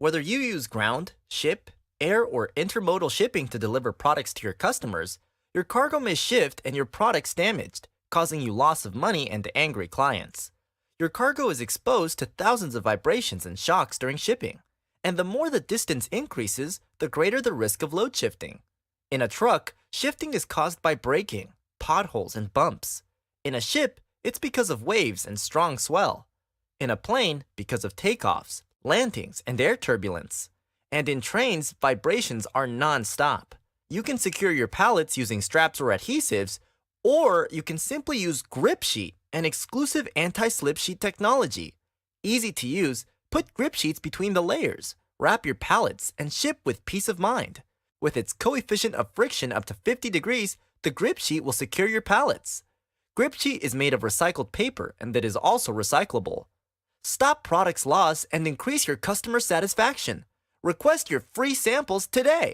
Whether you use ground, ship, air, or intermodal shipping to deliver products to your customers, your cargo may shift and your products damaged, causing you loss of money and angry clients. Your cargo is exposed to thousands of vibrations and shocks during shipping, and the more the distance increases, the greater the risk of load shifting. In a truck, shifting is caused by braking, potholes, and bumps. In a ship, it's because of waves and strong swell. In a plane, because of takeoffs, landings, and air turbulence. And in trains, vibrations are non-stop. You can secure your pallets using straps or adhesives, or you can simply use grip sheet, an exclusive anti-slip sheet technology. Easy to use, put grip sheets between the layers, wrap your pallets, and ship with peace of mind. With its coefficient of friction up to 50 degrees, the grip sheet will secure your pallets. Grip sheet is made of recycled paper and that is also recyclable. Stop products loss and increase your customer satisfaction. Request your free samples today.